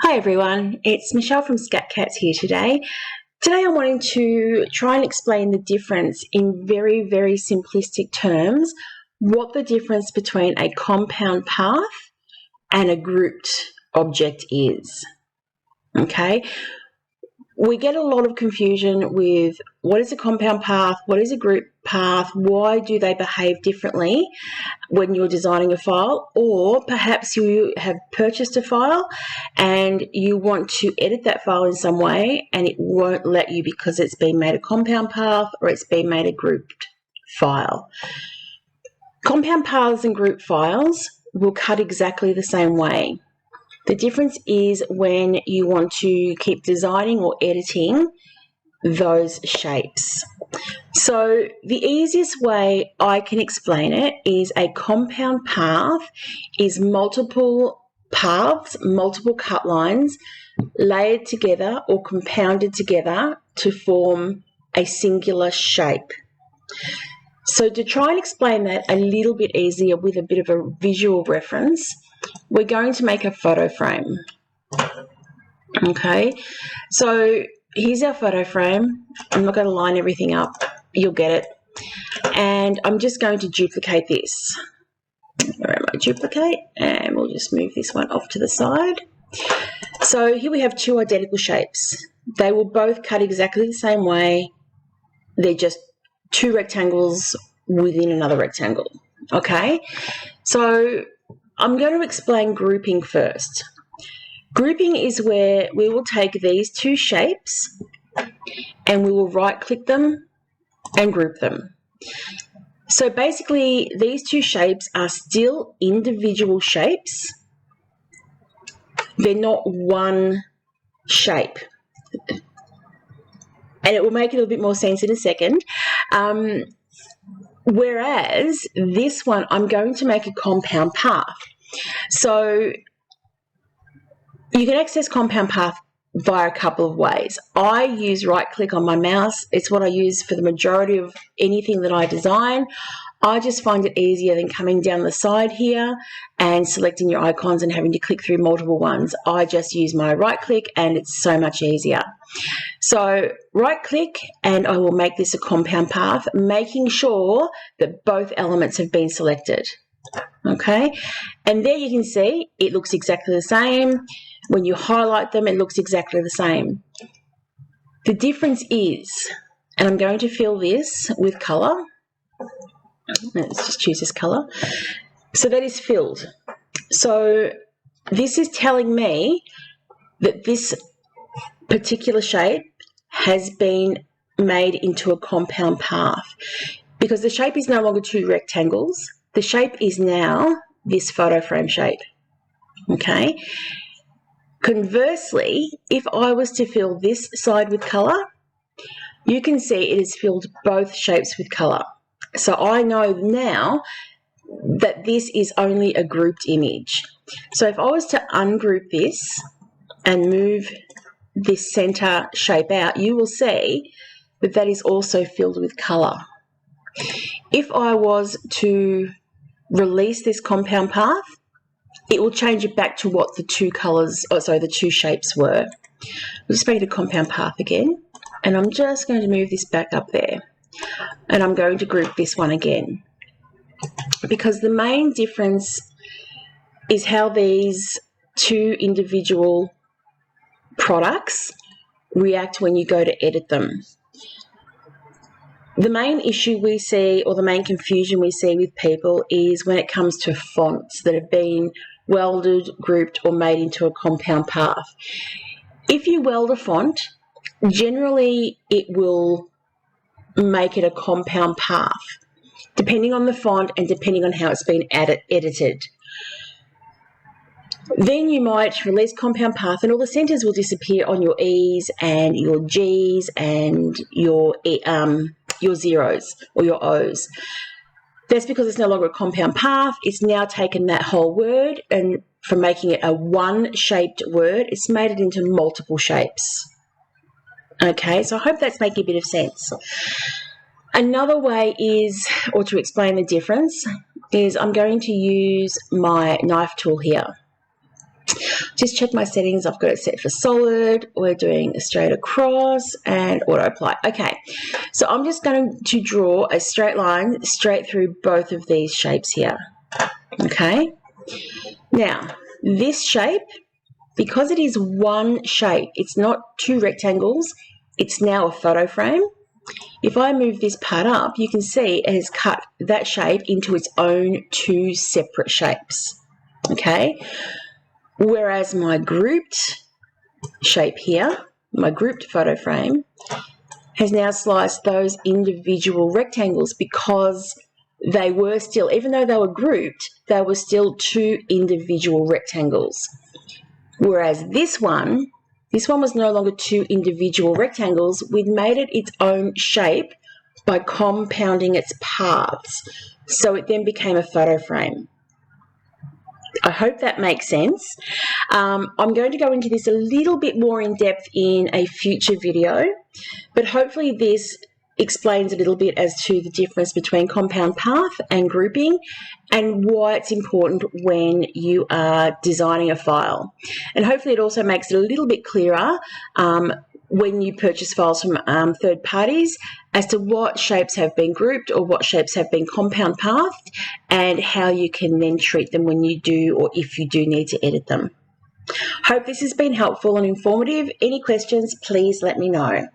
Hi everyone, it's Michelle from ScatCats here today. Today I'm wanting to try and explain the difference in very, very simplistic terms, what the difference between a compound path and a grouped object is. Okay? We get a lot of confusion with what is a compound path, what is a group path, why do they behave differently when you're designing a file, or perhaps you have purchased a file and you want to edit that file in some way and it won't let you because it's been made a compound path or it's been made a grouped file. Compound paths and group files will cut exactly the same way. The difference is when you want to keep designing or editing those shapes. So the easiest way I can explain it is a compound path is multiple paths, multiple cut lines layered together or compounded together to form a singular shape. So to try and explain that a little bit easier with a bit of a visual reference, we're going to make a photo frame. Okay, so here's our photo frame. I'm not going to line everything up. You'll get it. And I'm just going to duplicate this. Where am I? Duplicate. And we'll just move this one off to the side. So here we have two identical shapes. They will both cut exactly the same way. They're just two rectangles within another rectangle. Okay, so I'm going to explain grouping first. Grouping is where we will take these two shapes and we will right-click them and group them. So basically, these two shapes are still individual shapes. They're not one shape. And it will make it a little bit more sense in a second. Whereas this one, I'm going to make a compound path. So you can access compound path via a couple of ways. I use right-click on my mouse. It's what I use for the majority of anything that I design. I just find it easier than coming down the side here and selecting your icons and having to click through multiple ones. I just use my right-click and it's so much easier. So right-click and I will make this a compound path, making sure that both elements have been selected. Okay, and there you can see it looks exactly the same. When you highlight them, it looks exactly the same. The difference is, and I'm going to fill this with colour. Let's just choose this colour. So that is filled. So this is telling me that this particular shape has been made into a compound path because the shape is no longer two rectangles. The shape is now this photo frame shape. Okay. Conversely, if I was to fill this side with colour, you can see it has filled both shapes with colour. So I know now that this is only a grouped image. So if I was to ungroup this and move this centre shape out, you will see that that is also filled with colour. If I was to release this compound path, it will change it back to what the two colours, the two shapes were. We'll just make it a compound path again. And I'm just going to move this back up there. And I'm going to group this one again. Because the main difference is how these two individual products react when you go to edit them. The main issue we see, or the main confusion we see with people, is when it comes to fonts that have been welded, grouped, or made into a compound path. If you weld a font, generally it will make it a compound path, depending on the font and depending on how it's been edited. Then you might release compound path and all the centres will disappear on your E's and your G's and your zeros or your O's. That's because it's no longer a compound path. It's now taken that whole word and from making it a one-shaped word, it's made it into multiple shapes. Okay, so I hope that's making a bit of sense. Another way is, or to explain the difference, is I'm going to use my knife tool here. Just check my settings. I've got it set for solid. We're doing a straight across and auto apply. Okay, so I'm just going to draw a straight line straight through both of these shapes here. Okay, now this shape, because it is one shape, it's not two rectangles, it's now a photo frame. If I move this part up, you can see it has cut that shape into its own two separate shapes. Okay, whereas my grouped shape here, my grouped photo frame, has now sliced those individual rectangles because they were still, even though they were grouped, they were still two individual rectangles. Whereas this one was no longer two individual rectangles. We'd made it its own shape by compounding its paths. So it then became a photo frame. I hope that makes sense. I'm going to go into this a little bit more in depth in a future video, but hopefully this explains a little bit as to the difference between compound path and grouping and why it's important when you are designing a file. And hopefully it also makes it a little bit clearer when you purchase files from third parties as to what shapes have been grouped or what shapes have been compound pathed and how you can then treat them when you do or if you do need to edit them. Hope this has been helpful and informative. Any questions, please let me know.